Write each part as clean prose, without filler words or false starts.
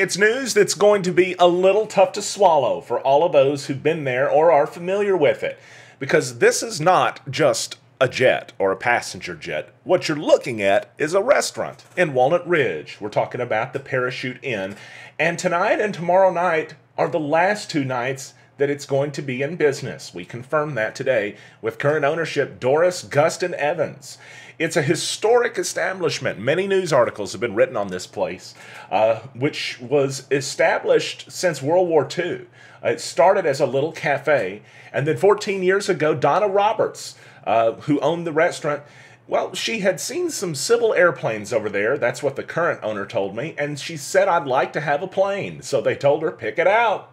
It's news that's going to be a little tough to swallow for all of those who've been there or are familiar with it, because this is not just a jet or a passenger jet. What you're looking at is a restaurant in Walnut Ridge. We're talking about the Parachute Inn, and tonight and tomorrow night are the last two nights that it's going to be in business. We confirmed that today with current ownership Doris Gustin Evans. It's a historic establishment. Many news articles have been written on this place, which was established since World War II. It started as a little cafe, and then 14 years ago, Donna Roberts, who owned the restaurant, well, she had seen some civil airplanes over there. That's what the current owner told me, and she said, "I'd like to have a plane." So they told her, pick it out.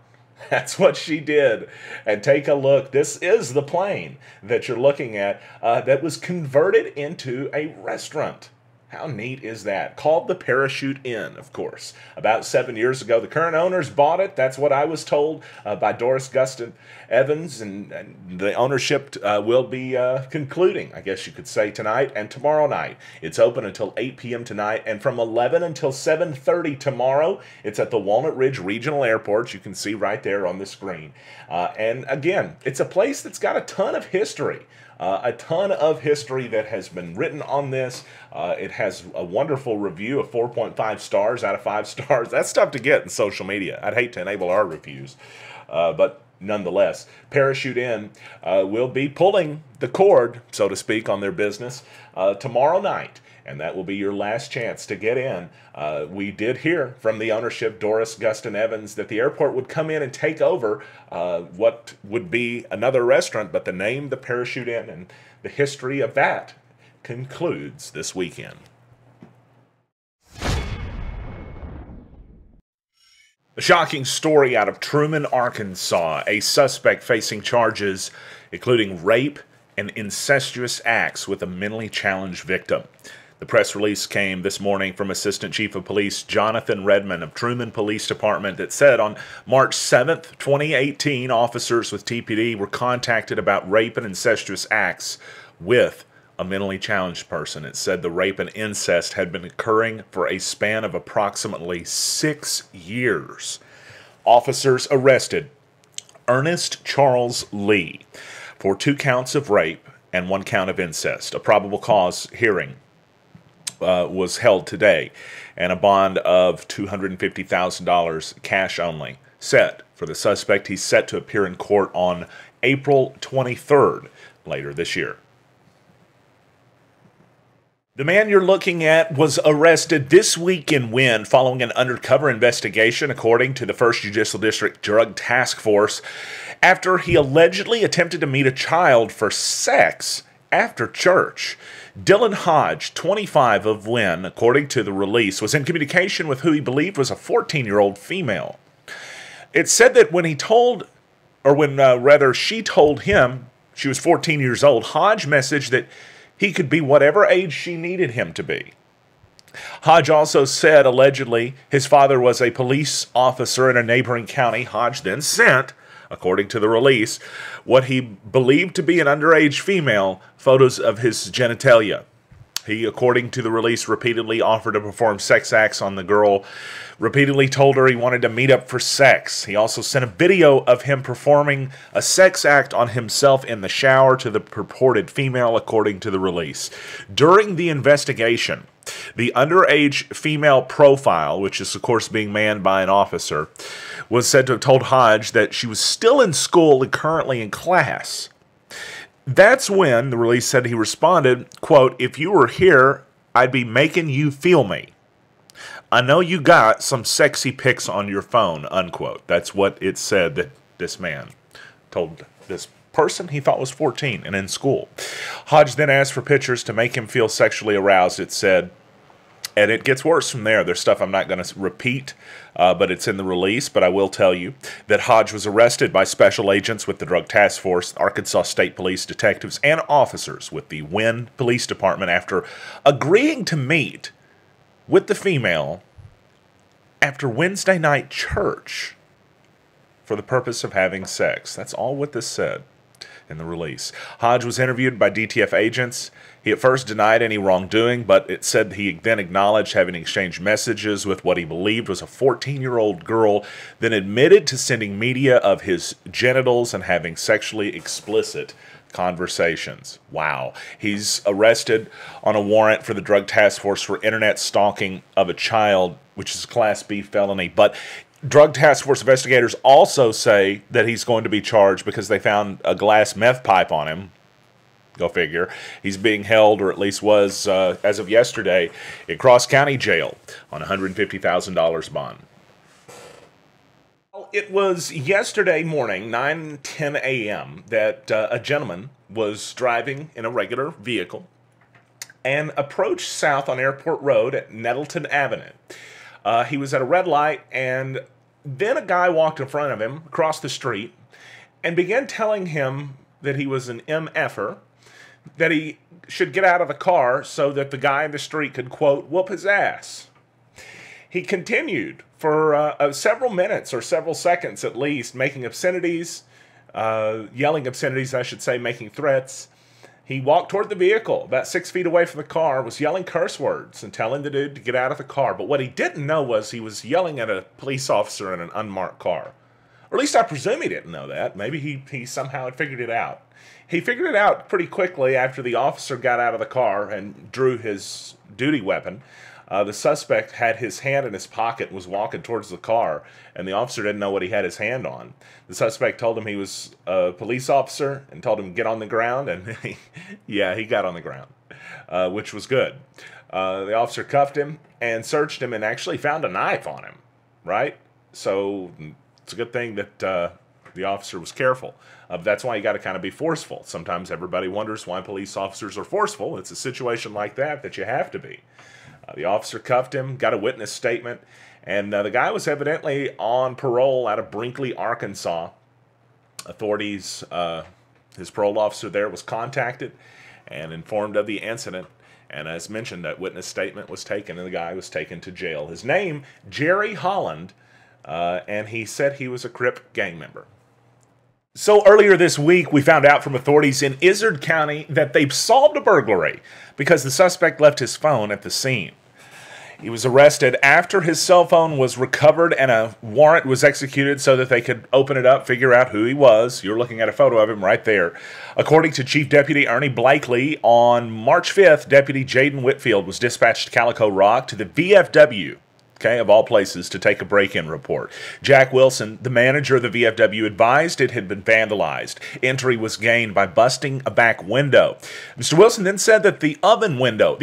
That's what she did. And take a look. This is the plane that you're looking at that was converted into a restaurant. How neat is that? Called the Parachute Inn, of course. About 7 years ago, the current owners bought it. That's what I was told by Doris Gustin Evans. And the ownership will be concluding, I guess you could say, tonight and tomorrow night. It's open until 8 p.m. tonight, and from 11 until 7:30 tomorrow. It's at the Walnut Ridge Regional Airport. You can see right there on the screen. And again, it's a place that's got a ton of history. A ton of history that has been written on this. It has a wonderful review of 4.5 stars out of 5 stars. That's tough to get in social media. I'd hate to enable our reviews, but nonetheless, Parachute Inn will be pulling the cord, so to speak, on their business tomorrow night. And that will be your last chance to get in. We did hear from the ownership, Doris Gustin Evans, that the airport would come in and take over what would be another restaurant, but the name, the Parachute Inn, and the history of that concludes this weekend. A shocking story out of Truman, Arkansas. A suspect facing charges including rape and incestuous acts with a mentally challenged victim. The press release came this morning from Assistant Chief of Police Jonathan Redmond of Truman Police Department that said on March 7th, 2018, officers with TPD were contacted about rape and incestuous acts with a mentally challenged person. It said the rape and incest had been occurring for a span of approximately 6 years. Officers arrested Ernest Charles Lee for 2 counts of rape and 1 count of incest. A probable cause hearing was held today, and a bond of $250,000 cash only set for the suspect. He's set to appear in court on April 23rd later this year. The man you're looking at was arrested this week in Wynne following an undercover investigation, according to the 1st Judicial District Drug Task Force, after he allegedly attempted to meet a child for sex after church. Dylan Hodge, 25 of Wynne, according to the release, was in communication with who he believed was a 14-year-old female. It said that when she told him she was 14 years old, Hodge messaged that he could be whatever age she needed him to be. Hodge also said, allegedly, his father was a police officer in a neighboring county. Hodge then sent, according to the release, what he believed to be an underage female, photos of his genitalia. He, according to the release, repeatedly offered to perform sex acts on the girl, repeatedly told her he wanted to meet up for sex. He also sent a video of him performing a sex act on himself in the shower to the purported female, according to the release. During the investigation, the underage female profile, which is of course being manned by an officer, was said to have told Hodge that she was still in school and currently in class. That's when the release said he responded, quote, "If you were here, I'd be making you feel me. I know you got some sexy pics on your phone," unquote. That's what it said that this man told this person he thought was 14 and in school. Hodge then asked for pictures to make him feel sexually aroused, it said. And it gets worse from there. There's stuff I'm not going to repeat, but it's in the release. But I will tell you that Hodge was arrested by special agents with the Drug Task Force, Arkansas State Police detectives, and officers with the Wynne Police Department after agreeing to meet with the female after Wednesday night church for the purpose of having sex. That's all what this said in the release. Hodge was interviewed by DTF agents. He at first denied any wrongdoing, but it said he then acknowledged having exchanged messages with what he believed was a 14-year-old girl, then admitted to sending media of his genitals and having sexually explicit conversations. Wow. He's arrested on a warrant for the Drug Task Force for internet stalking of a child, which is a Class B felony. But Drug Task Force investigators also say that he's going to be charged because they found a glass meth pipe on him. Go figure. He's being held, or at least was, as of yesterday, at Cross County Jail on $150,000 bond. It was yesterday morning, 9:10 a.m., that a gentleman was driving in a regular vehicle and approached south on Airport Road at Nettleton Avenue. He was at a red light, and then a guy walked in front of him across the street and began telling him that he was an MFer, that he should get out of the car so that the guy in the street could, quote, whoop his ass. He continued for several minutes or several seconds at least, making obscenities, yelling obscenities, I should say, making threats. He walked toward the vehicle, about 6 feet away from the car, was yelling curse words and telling the dude to get out of the car. But what he didn't know was he was yelling at a police officer in an unmarked car. Or at least I presume he didn't know that. Maybe he somehow had figured it out. He figured it out pretty quickly after the officer got out of the car and drew his duty weapon. The suspect had his hand in his pocket and was walking towards the car, and the officer didn't know what he had his hand on. The suspect told him he was a police officer and told him to get on the ground, and he got on the ground, which was good. The officer cuffed him and searched him and actually found a knife on him, right? So it's a good thing that the officer was careful. That's why you got to kind of be forceful. Sometimes everybody wonders why police officers are forceful. It's a situation like that you have to be. The officer cuffed him, got a witness statement, and the guy was evidently on parole out of Brinkley, Arkansas. Authorities, his parole officer there was contacted and informed of the incident. And as mentioned, that witness statement was taken, and the guy was taken to jail. His name, Jerry Holland, and he said he was a Crip gang member. So earlier this week, we found out from authorities in Izard County that they've solved a burglary because the suspect left his phone at the scene. He was arrested after his cell phone was recovered and a warrant was executed so that they could open it up, figure out who he was. You're looking at a photo of him right there. According to Chief Deputy Ernie Blakely, on March 5th, Deputy Jaden Whitfield was dispatched to Calico Rock to the VFW, of all places, to take a break-in report. Jack Wilson, the manager of the VFW, advised it had been vandalized. Entry was gained by busting a back window. Mr. Wilson then said that the oven window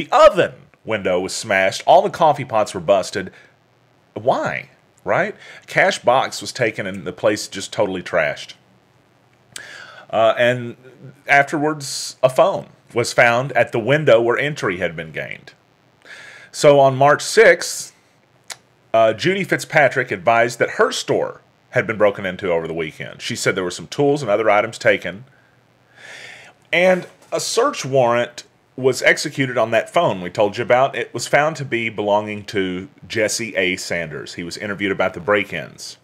was smashed. All the coffee pots were busted. Why? Right? A cash box was taken and the place just totally trashed. And afterwards, a phone was found at the window where entry had been gained. So on March 6th, Judy Fitzpatrick advised that her store had been broken into over the weekend. She said there were some tools and other items taken. And a search warrant was executed on that phone we told you about. It was found to be belonging to Jesse A. Sanders. He was interviewed about the break-ins.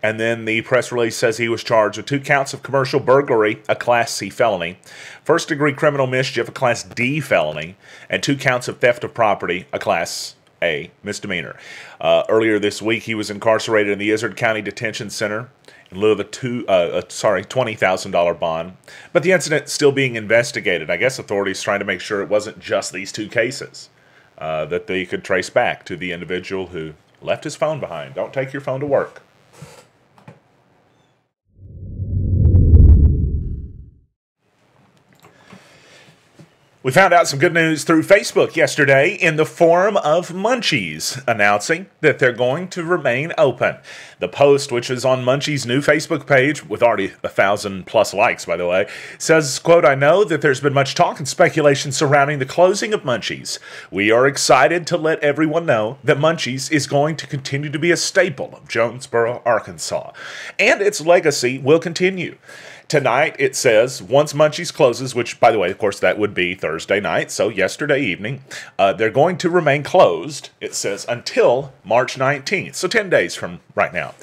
And then the press release says he was charged with 2 counts of commercial burglary, a Class C felony, first-degree criminal mischief, a Class D felony, and 2 counts of theft of property, a Class A misdemeanor. Earlier this week, he was incarcerated in the Izard County Detention Center in lieu of a $20,000 bond. But the incident is still being investigated. I guess authorities trying to make sure it wasn't just these 2 cases, that they could trace back to the individual who left his phone behind. Don't take your phone to work. We found out some good news through Facebook yesterday in the form of Munchies announcing that they're going to remain open. The post, which is on Munchies' new Facebook page, with already 1,000+ likes, by the way, says, quote, "I know that there's been much talk and speculation surrounding the closing of Munchies. We are excited to let everyone know that Munchies is going to continue to be a staple of Jonesboro, Arkansas, and its legacy will continue. Tonight, it says, once Munchies closes, which, by the way, of course, that would be Thursday night, so yesterday evening, they're going to remain closed, it says, until March 19th, so 10 days from right now.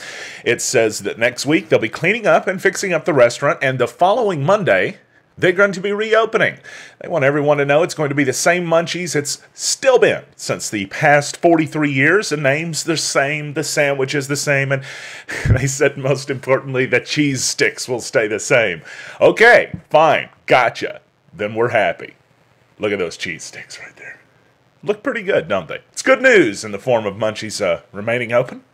It says that next week, they'll be cleaning up and fixing up the restaurant, and the following Monday, They're going to be reopening. They want everyone to know it's going to be the same Munchies it's still been since the past 43 years. The name's the same, the sandwich is the same, and they said most importantly, the cheese sticks will stay the same. Okay, fine, gotcha. Then we're happy. Look at those cheese sticks right there. Look pretty good, don't they? It's good news in the form of Munchies remaining open.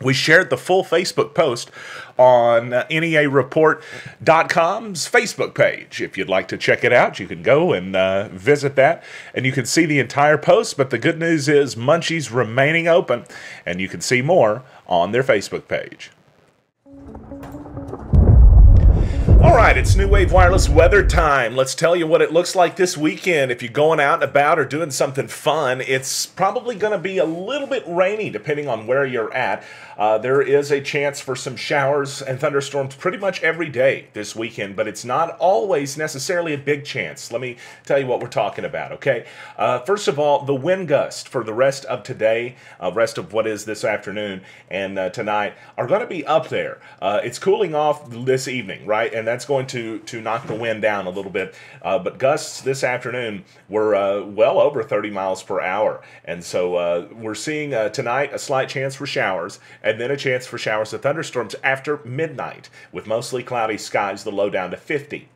We shared the full Facebook post on NEAReport.com's Facebook page. If you'd like to check it out, you can go and visit that, and you can see the entire post. But the good news is Munchies remaining open, and you can see more on their Facebook page. All right, it's New Wave Wireless weather time. Let's tell you what it looks like this weekend. If you're going out and about or doing something fun, it's probably going to be a little bit rainy depending on where you're at. There is a chance for some showers and thunderstorms pretty much every day this weekend, but it's not always necessarily a big chance. Let me tell you what we're talking about, okay? First of all, the wind gust for the rest of today, rest of what is this afternoon and tonight, are going to be up there. It's cooling off this evening, right? And that's going to knock the wind down a little bit. But gusts this afternoon were well over 30 miles per hour. And so we're seeing tonight a slight chance for showers, and then a chance for showers and thunderstorms after midnight, with mostly cloudy skies, the low down to 50.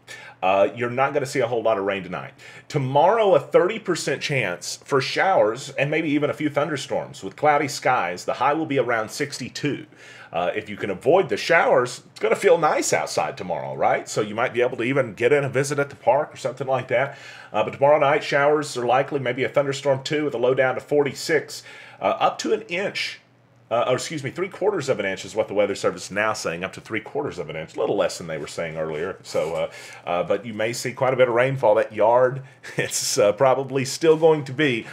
You're not going to see a whole lot of rain tonight. Tomorrow, a 30% chance for showers and maybe even a few thunderstorms with cloudy skies. The high will be around 62. If you can avoid the showers, it's going to feel nice outside tomorrow, right? So you might be able to even get in a visit at the park or something like that. But tomorrow night, showers are likely, maybe a thunderstorm too, with a low down to 46, up to an inch. Or excuse me, 3/4 of an inch is what the Weather Service is now saying, up to 3/4 of an inch, a little less than they were saying earlier. So, but you may see quite a bit of rainfall. That yard, it's probably still going to be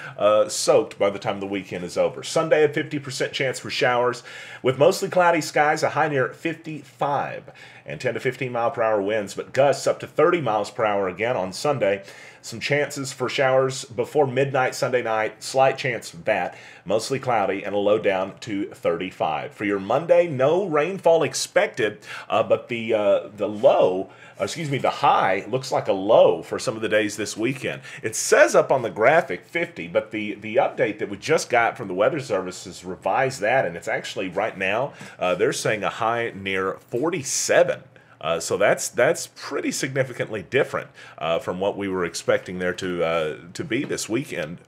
soaked by the time the weekend is over. Sunday, a 50% chance for showers with mostly cloudy skies, a high near 55, and 10 to 15 mile per hour winds, but gusts up to 30 miles per hour again on Sunday. Some chances for showers before midnight Sunday night, slight chance of that, mostly cloudy, and a low down to 35. For your Monday, no rainfall expected, but the high looks like a low for some of the days this weekend. It says up on the graphic 50, but the update that we just got from the Weather Service has revised that, and it's actually right now, they're saying a high near 47. So that's pretty significantly different from what we were expecting there to be this weekend.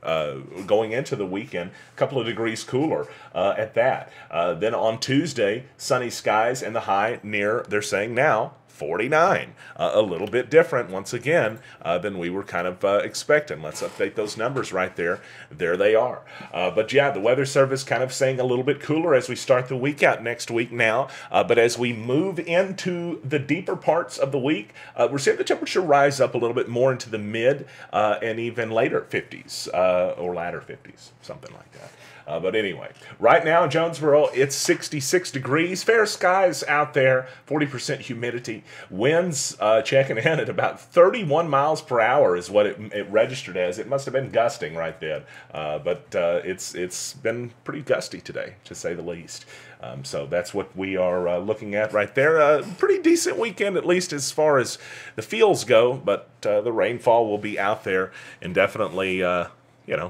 Going into the weekend, a couple of degrees cooler at that. Then on Tuesday, sunny skies and the high near, they're saying now, 49. A little bit different, once again, than we were kind of expecting. Let's update those numbers right there. There they are. But yeah, the Weather Service kind of saying a little bit cooler as we start the week out next week now. But as we move into the deeper parts of the week, we're seeing the temperature rise up a little bit more into the mid and even later 50s or latter 50s, something like that. But anyway, right now in Jonesboro, it's 66 degrees, fair skies out there, 40% humidity. Winds checking in at about 31 miles per hour is what it registered as. It must have been gusting right then, but it's been pretty gusty today, to say the least. So that's what we are looking at right there. Pretty decent weekend, at least as far as the feels go, but the rainfall will be out there and definitely...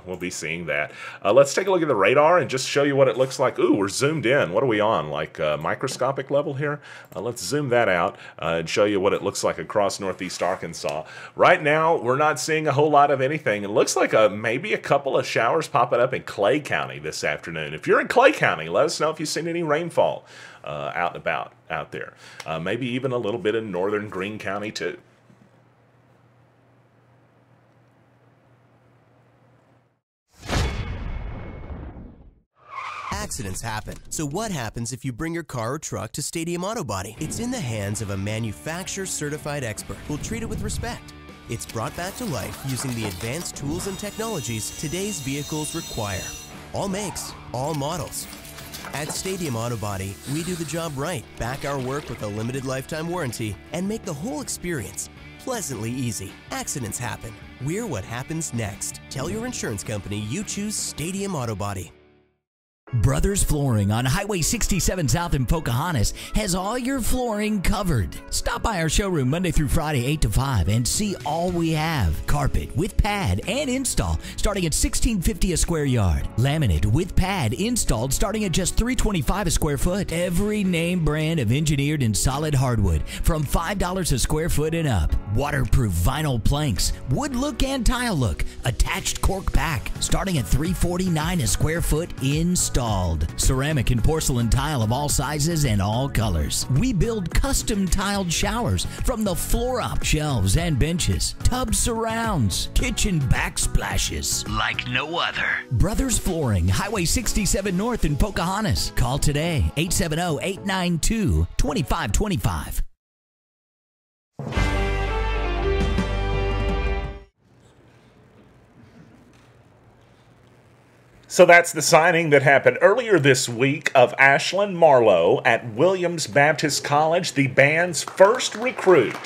we'll be seeing that. Let's take a look at the radar and just show you what it looks like. Ooh, we're zoomed in. What are we on? Like microscopic level here? Let's zoom that out and show you what it looks like across northeast Arkansas. Right now, we're not seeing a whole lot of anything. It looks like maybe a couple of showers popping up in Clay County this afternoon. If you're in Clay County, let us know if you've seen any rainfall out and about out there. Maybe even a little bit in northern Greene County, too. Accidents happen. So what happens if you bring your car or truck to Stadium Auto Body? It's in the hands of a manufacturer-certified expert who'll treat it with respect. It's brought back to life using the advanced tools and technologies today's vehicles require. All makes, all models. At Stadium Auto Body, we do the job right, back our work with a limited lifetime warranty, and make the whole experience pleasantly easy. Accidents happen. We're what happens next. Tell your insurance company you choose Stadium Auto Body. Brothers Flooring on Highway 67 South in Pocahontas has all your flooring covered. Stop by our showroom Monday through Friday 8 to 5 and see all we have. Carpet with pad and install starting at $16.50 a square yard. Laminate with pad installed starting at just $3.25 a square foot. Every name brand of engineered and solid hardwood from $5 a square foot and up. Waterproof vinyl planks, wood look and tile look, attached cork pack starting at $3.49 a square foot installed. Ceramic and porcelain tile of all sizes and all colors. We build custom tiled showers from the floor op shelves and benches, tub surrounds, kitchen backsplashes like no other. Brothers Flooring, Highway 67 North in Pocahontas. Call today, 870-892-2525. So that's the signing that happened earlier this week of Ashlyn Marlowe at Williams Baptist College, the band's first recruit.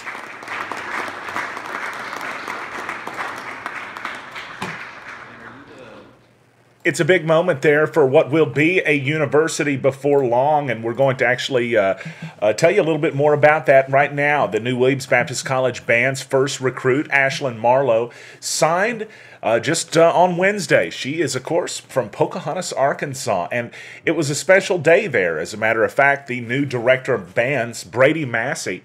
It's a big moment there for what will be a university before long, and we're going to actually tell you a little bit more about that right now. The new Williams Baptist College band's first recruit, Ashlyn Marlowe, signed just on Wednesday. She is, of course, from Pocahontas, Arkansas, and it was a special day there. As a matter of fact, the new director of bands, Brady Massey,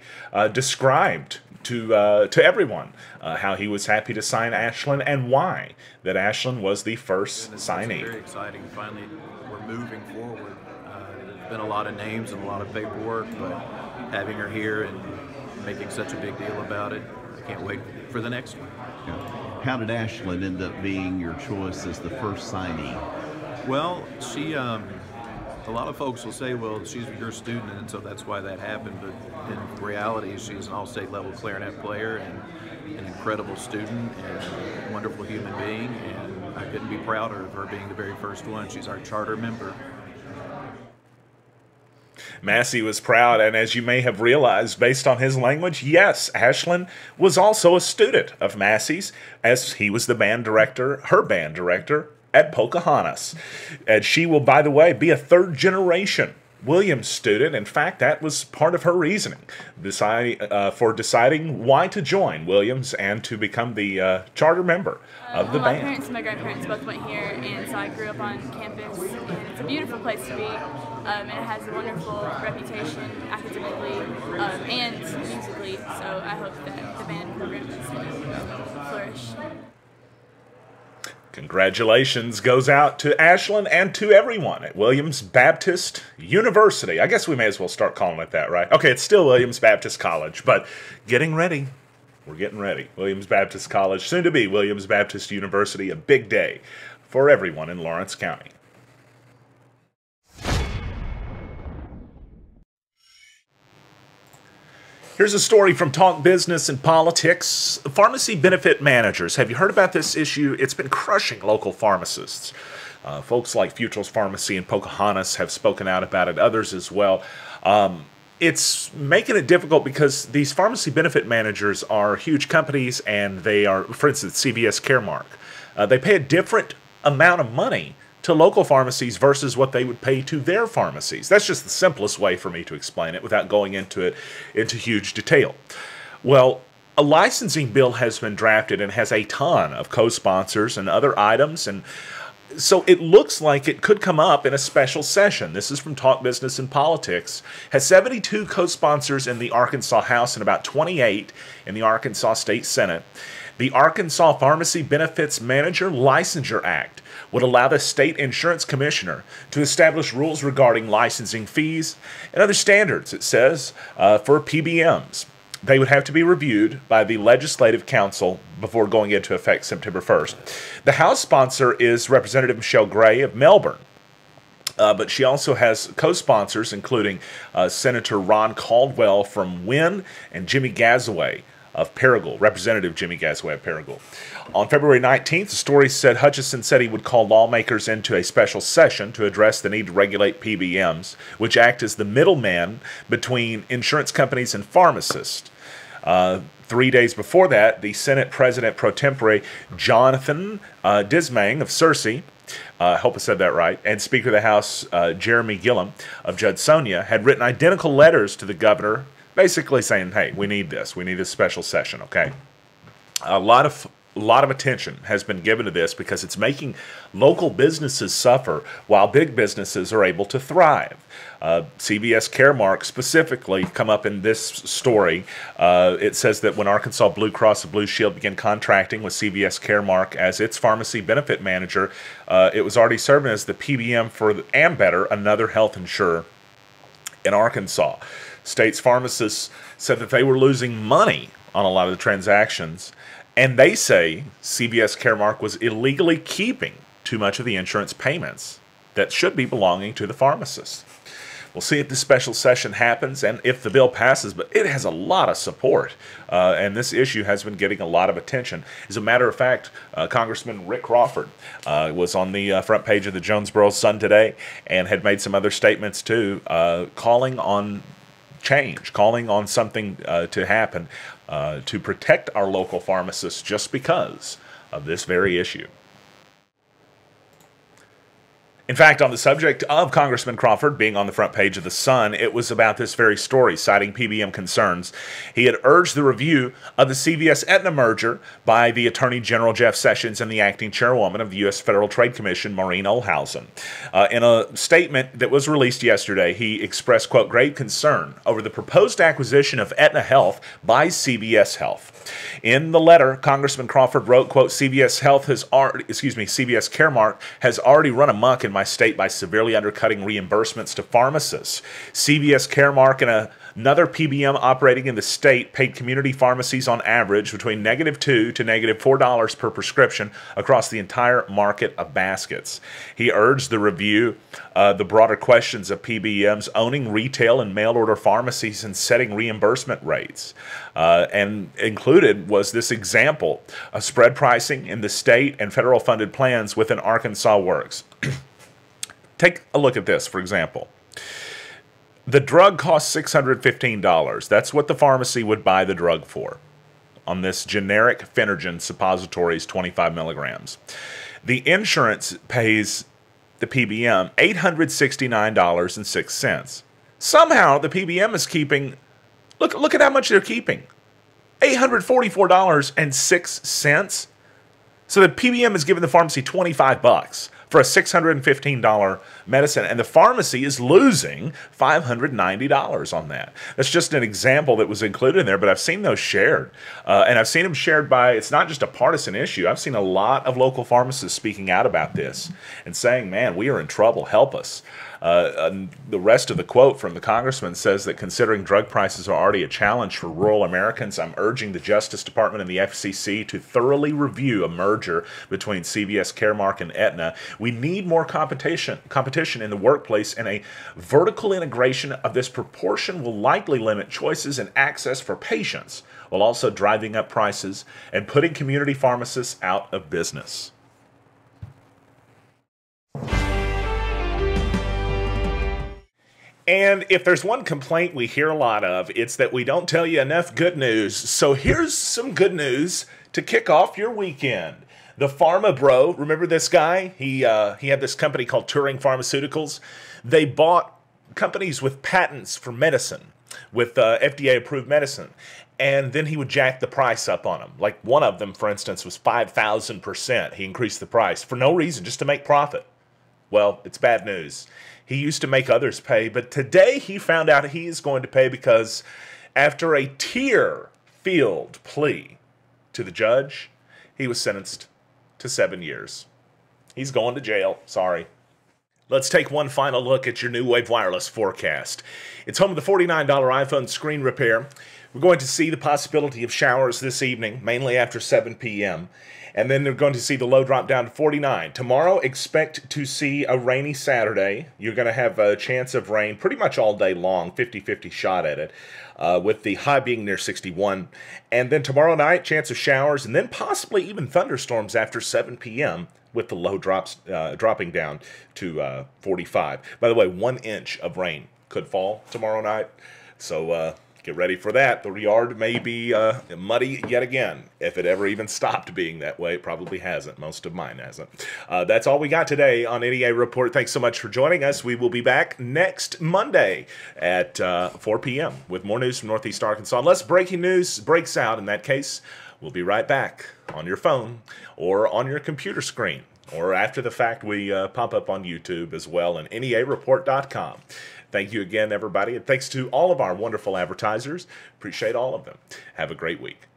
described to everyone how he was happy to sign Ashlyn and why that Ashlyn was the first signee. It's very exciting. Finally, we're moving forward. There's been a lot of names and a lot of paperwork, but having her here and making such a big deal about it, I can't wait for the next one. How did Ashlyn end up being your choice as the first signee? Well, she, a lot of folks will say, well, she's your student, and so that's why that happened. But in reality, she's an all-state level clarinet player and an incredible student and a wonderful human being, and I couldn't be prouder of her being the very first one. She's our charter member. Massey was proud, and as you may have realized based on his language, yes, Ashlyn was also a student of Massey's, as he was the band director, her band director, at Pocahontas. And she will, by the way, be a third-generation Williams student. In fact, that was part of her reasoning for deciding why to join Williams and to become the charter member of the band. My parents and my grandparents both went here, and so I grew up on campus, and it's a beautiful place to be, and it has a wonderful reputation academically and musically, so I hope that the band program is going to flourish. Congratulations goes out to Ashlyn and to everyone at Williams Baptist University. I guess we may as well start calling it that, right? Okay, it's still Williams Baptist College, but getting ready. We're getting ready. Williams Baptist College, soon to be Williams Baptist University, a big day for everyone in Lawrence County. Here's a story from Talk Business and Politics. Pharmacy benefit managers. Have you heard about this issue? It's been crushing local pharmacists. Folks like Futral's Pharmacy and Pocahontas have spoken out about it, others as well. It's making it difficult because these pharmacy benefit managers are huge companies, and they are, for instance, CVS Caremark. They pay a different amount of money to local pharmacies versus what they would pay to their pharmacies. That's just the simplest way for me to explain it without going into huge detail. Well, a licensing bill has been drafted and has a ton of co-sponsors and other items, and so it looks like it could come up in a special session. This is from Talk Business and Politics. Has 72 co-sponsors in the Arkansas House and about 28 in the Arkansas State Senate. The Arkansas Pharmacy Benefits Manager Licensure Act would allow the state insurance commissioner to establish rules regarding licensing fees and other standards, it says, for PBMs. They would have to be reviewed by the Legislative Council before going into effect September 1st. The House sponsor is Representative Michelle Gray of Melbourne. But she also has co-sponsors, including Senator Ron Caldwell from Wynn and Jimmy Gazaway of Paragould, Representative Jimmy Gazaway of Paragould. On February 19th, the story said Hutchison said he would call lawmakers into a special session to address the need to regulate PBMs, which act as the middleman between insurance companies and pharmacists. 3 days before that, the Senate President pro tempore, Jonathan Dismang of Searcy, I hope I said that right. And Speaker of the House Jeremy Gillum of Judsonia had written identical letters to the governor, basically saying, hey, we need this. We need this special session, okay? A lot of attention has been given to this because it's making local businesses suffer while big businesses are able to thrive. CVS Caremark specifically come up in this story. It says that when Arkansas Blue Cross and Blue Shield began contracting with CVS Caremark as its pharmacy benefit manager, it was already serving as the PBM for Ambetter, another health insurer in Arkansas. State's pharmacists said that they were losing money on a lot of the transactions, and they say CVS Caremark was illegally keeping too much of the insurance payments that should be belonging to the pharmacists. We'll see if the special session happens and if the bill passes, but it has a lot of support, and this issue has been getting a lot of attention. As a matter of fact, Congressman Rick Crawford was on the front page of the Jonesboro Sun today and had made some other statements too, calling on change, calling on something to happen to protect our local pharmacists just because of this very issue. In fact, on the subject of Congressman Crawford being on the front page of the Sun, it was about this very story, citing PBM concerns. He had urged the review of the CVS-Aetna merger by the Attorney General Jeff Sessions and the acting chairwoman of the U.S. Federal Trade Commission, Maureen Olhausen. In a statement that was released yesterday, he expressed, quote, grave concern over the proposed acquisition of Aetna Health by CVS Health. In the letter, Congressman Crawford wrote, quote, CVS Caremark has already run amok in my state by severely undercutting reimbursements to pharmacists. CVS Caremark and another PBM operating in the state paid community pharmacies on average between -2 to -4 per prescription across the entire market of baskets. He urged the review the broader questions of PBMs owning retail and mail-order pharmacies and setting reimbursement rates. And included was this example of spread pricing in the state and federal funded plans within Arkansas Works. Take a look at this, for example. The drug costs $615. That's what the pharmacy would buy the drug for on this generic Phenergen suppositories, 25 milligrams. The insurance pays the PBM $869.06. Somehow the PBM is keeping, look at how much they're keeping, $844.06. So the PBM is giving the pharmacy $25 for a $615 medicine, and the pharmacy is losing $590 on that. That's just an example that was included in there, but I've seen those shared. And I've seen them shared by, it's not just a partisan issue. I've seen a lot of local pharmacists speaking out about this and saying, man, we are in trouble, help us. The rest of the quote from the congressman says that considering drug prices are already a challenge for rural Americans, I'm urging the Justice Department and the FCC to thoroughly review a merger between CVS Caremark and Aetna. We need more competition in the workplace, and a vertical integration of this proportion will likely limit choices and access for patients, while also driving up prices and putting community pharmacists out of business. And if there's one complaint we hear a lot of, it's that we don't tell you enough good news. So here's some good news to kick off your weekend. The Pharma Bro, remember this guy? He had this company called Turing Pharmaceuticals. They bought companies with patents for medicine, with FDA-approved medicine. And then he would jack the price up on them. Like one of them, for instance, was 5,000%. He increased the price for no reason, just to make profit. Well, it's bad news. He used to make others pay, but today he found out he is going to pay because after a tear-filled plea to the judge, he was sentenced to 7 years. He's going to jail. Sorry. Let's take one final look at your New Wave Wireless forecast. It's home of the $49 iPhone screen repair. We're going to see the possibility of showers this evening, mainly after 7 p.m., and then they're going to see the low drop down to 49. Tomorrow, expect to see a rainy Saturday. You're going to have a chance of rain pretty much all day long, 50-50 shot at it, with the high being near 61. And then tomorrow night, chance of showers, and then possibly even thunderstorms after 7 p.m., with the low dropping down to 45. By the way, 1 inch of rain could fall tomorrow night, so get ready for that. The yard may be muddy yet again, if it ever even stopped being that way. It probably hasn't. Most of mine hasn't. That's all we got today on NEA Report. Thanks so much for joining us. We will be back next Monday at 4 p.m. with more news from Northeast Arkansas. Unless breaking news breaks out, in that case, we'll be right back on your phone or on your computer screen, or after the fact, we pop up on YouTube as well and NEAreport.com. Thank you again, everybody, and thanks to all of our wonderful advertisers. Appreciate all of them. Have a great week.